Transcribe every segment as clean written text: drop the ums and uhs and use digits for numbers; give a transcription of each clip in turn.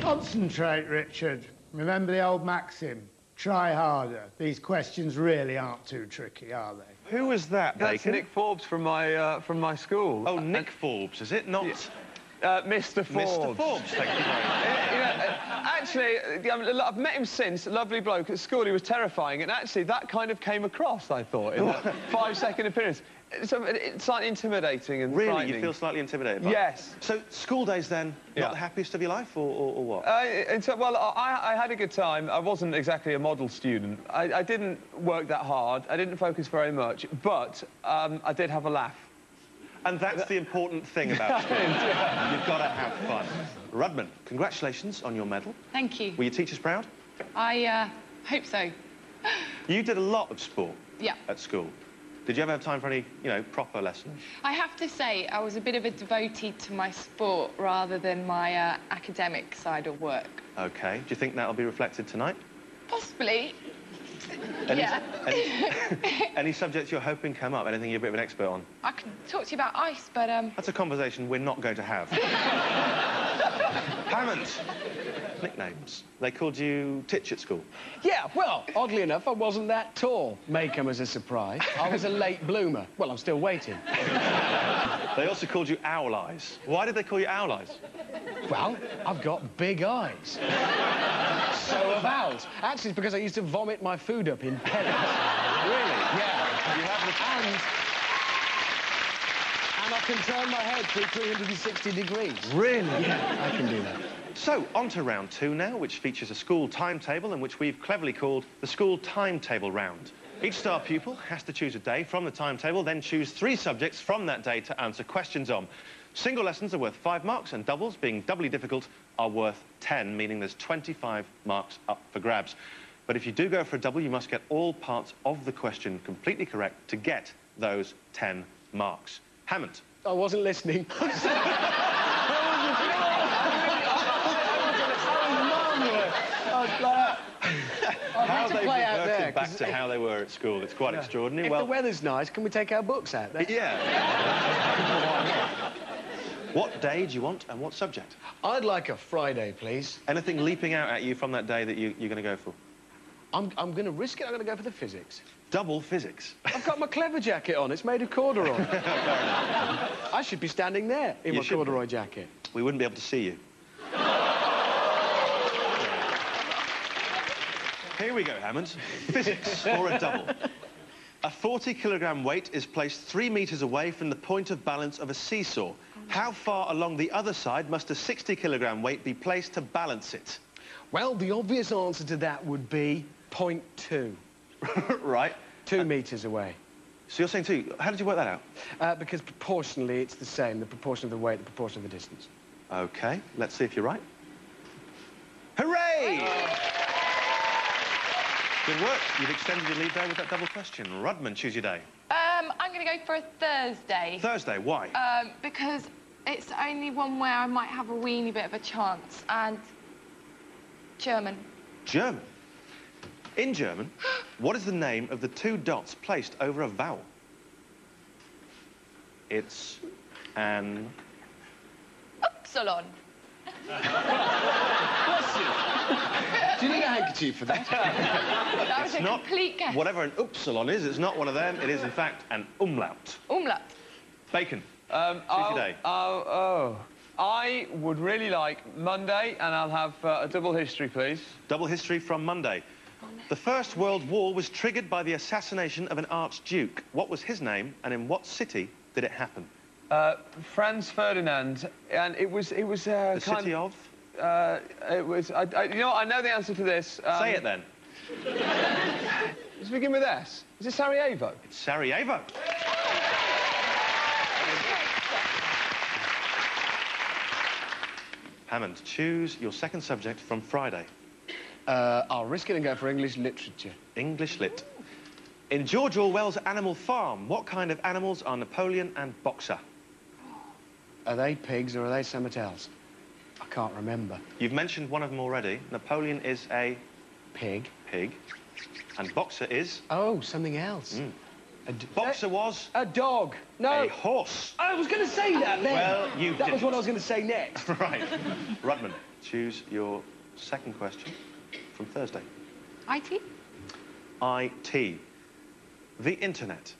Concentrate, Richard. Remember the old maxim. Try harder. These questions really aren't too tricky, are they? Who was that, Bacon? That's Nick Forbes from my school. Oh, Nick Forbes, is it? Not... Mr. Forbes. Mr. Forbes, thank you very much. Actually, I've met him since. Lovely bloke at school. He was terrifying, and actually, that kind of came across, I thought, in that 5-second appearance. So it's slightly intimidating and Really? frightening. You feel slightly intimidated by it? Yes. So, school days, then, not the happiest of your life, or what? Well, I had a good time. I wasn't exactly a model student. I didn't work that hard. I didn't focus very much, but I did have a laugh. And that's the important thing about school. You've got to have fun. Rudman, congratulations on your medal. Thank you. Were your teachers proud? I hope so. You did a lot of sport at school. Did you ever have time for any, you know, proper lessons? I have to say, I was a bit of a devotee to my sport rather than my academic side of work. OK. Do you think that'll be reflected tonight? Possibly. Any subjects you're hoping come up? Anything you're a bit of an expert on? I can talk to you about ice, but That's a conversation we're not going to have. Hammond. Nicknames. They called you Titch at school. Yeah, well, oddly enough, I wasn't that tall. May come as a surprise. I was a late bloomer. Well, I'm still waiting. They also called you Owl Eyes. Why did they call you Owl Eyes? Well, I've got big eyes. So have owls. Actually, it's because I used to vomit my food up in pellets. Really? Yeah. You have and I can turn my head through 360 degrees. Really? Yeah, I can do that. So, on to round 2 now, which features a school timetable and which we've cleverly called the school timetable round. Each star pupil has to choose a day from the timetable, then choose 3 subjects from that day to answer questions on. Single lessons are worth 5 marks, and doubles, being doubly difficult, are worth 10, meaning there's 25 marks up for grabs. But if you do go for a double, you must get all parts of the question completely correct to get those 10 marks. Hammond. I wasn't listening. How they've reverted back to how they were at school. It's quite extraordinary. If the weather's nice, can we take our books out there? Yeah. What day do you want and what subject? I'd like a Friday, please. Anything leaping out at you from that day that you're going to go for? I'm going to risk it. I'm going to go for the physics. Double physics. I've got my clever jacket on. It's made of corduroy. I should be standing there in my corduroy jacket. We wouldn't be able to see you. Here we go, Hammond. Physics, or a double. A 40-kilogram weight is placed 3 metres away from the point of balance of a seesaw. How far along the other side must a 60-kilogram weight be placed to balance it? Well, the obvious answer to that would be 0.2. Right. 2 metres away. So you're saying 2. How did you work that out? Because proportionally, it's the same. The proportion of the weight, the proportion of the distance. OK. Let's see if you're right. Hooray! Good work. You've extended your lead there with that double question. Rudman, choose your day. I'm going to go for a Thursday. Thursday, why? Because it's the only one where I might have a weeny bit of a chance, and German. German? In German, what is the name of the 2 dots placed over a vowel? It's an... Upsilon. Do you need a handkerchief for that? That was it's a not complete guess. Whatever an upsilon is, it's not one of them. It is, in fact, an umlaut. Umlaut. Bacon. Choose your day. I would really like Monday, and I'll have a double history, please. Double history from Monday. The First World War was triggered by the assassination of an archduke. What was his name, and in what city did it happen? Franz Ferdinand, and it was the city of? It was. You know what? I know the answer to this. Say it then. Does it begin with S? Is it Sarajevo? It's Sarajevo. Hammond, choose your second subject from Friday. I'll risk it and go for English literature. English lit. In George Orwell's Animal Farm, what kind of animals are Napoleon and Boxer? Are they pigs or are they something else? I can't remember. You've mentioned one of them already. Napoleon is a... Pig. Pig. And Boxer is... Oh, something else. Boxer was... A dog. No. A horse. I was going to say that then. Well, you That was what I was going to say next. Right. Rudman, choose your second question from Thursday. IT? IT. The Internet.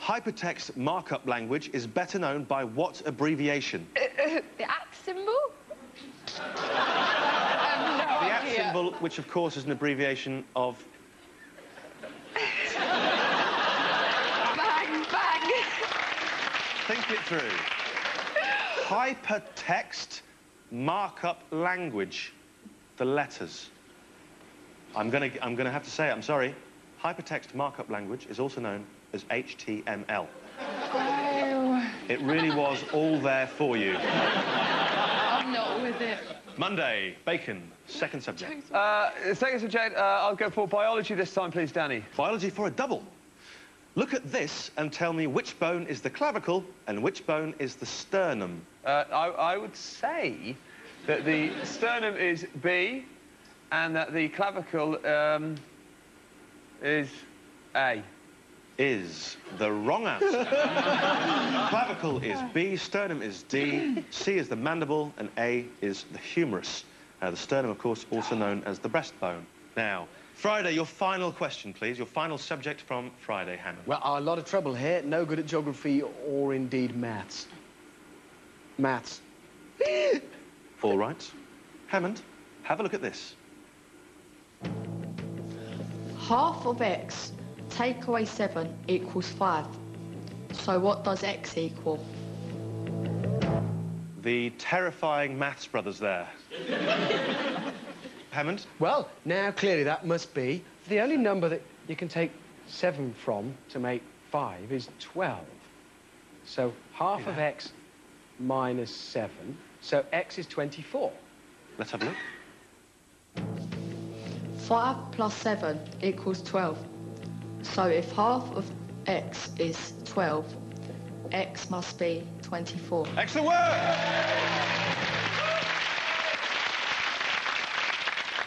Hypertext markup language is better known by what abbreviation? The at symbol? The at symbol, which of course is an abbreviation of... Bang, bang. Think it through. Hypertext markup language. The letters. I'm gonna have to say it, I'm sorry. Hypertext markup language is also known as HTML. Oh. It really was all there for you. I'm not with it. Monday, bacon, second subject. Second subject, I'll go for biology this time, please, Danny. Biology for a double. Look at this and tell me which bone is the clavicle and which bone is the sternum. I would say that the sternum is B and that the clavicle is A. Is the wrong answer. Clavicle is B, sternum is D, C is the mandible, and A is the humerus. The sternum, of course, also known as the breastbone. Now, Friday, your final question, please. Your final subject from Friday, Hammond. Well, a lot of trouble here. No good at geography or indeed maths. Maths. All right. Hammond, have a look at this. Half of x take away 7 equals 5. So what does x equal? The terrifying maths brothers there. Hammond? Well, now clearly that must be the only number that you can take 7 from to make 5 is 12. So half of x minus 7. So x is 24. Let's have a look. 5 plus 7 equals 12. So if half of x is 12, x must be 24. Excellent work!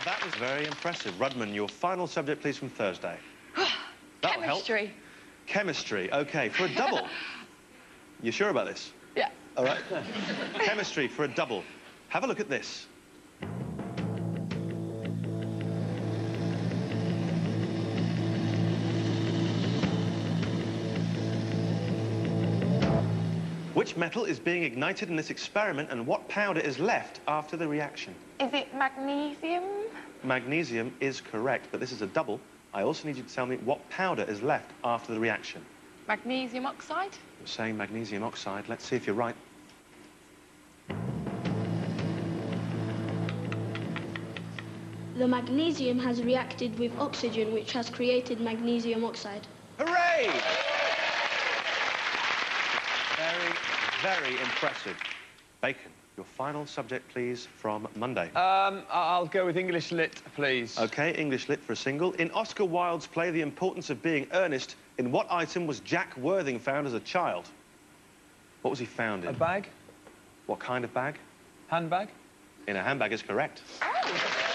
That was very impressive. Rudman, your final subject, please, from Thursday. That'll Chemistry. help. Chemistry. OK, for a double. You sure about this? Yeah. All right. Chemistry for a double. Have a look at this. Which metal is being ignited in this experiment and what powder is left after the reaction? Is it magnesium? Magnesium is correct, but this is a double. I also need you to tell me what powder is left after the reaction. Magnesium oxide? You're saying magnesium oxide. Let's see if you're right. The magnesium has reacted with oxygen, which has created magnesium oxide. Hooray! Very, very impressive. Bacon, your final subject, please, from Monday. I'll go with English Lit, please. OK, English Lit for a single. In Oscar Wilde's play The Importance of Being Earnest, in what item was Jack Worthing found as a child? What was he found in? A bag? What kind of bag? Handbag? In a handbag is correct. Oh.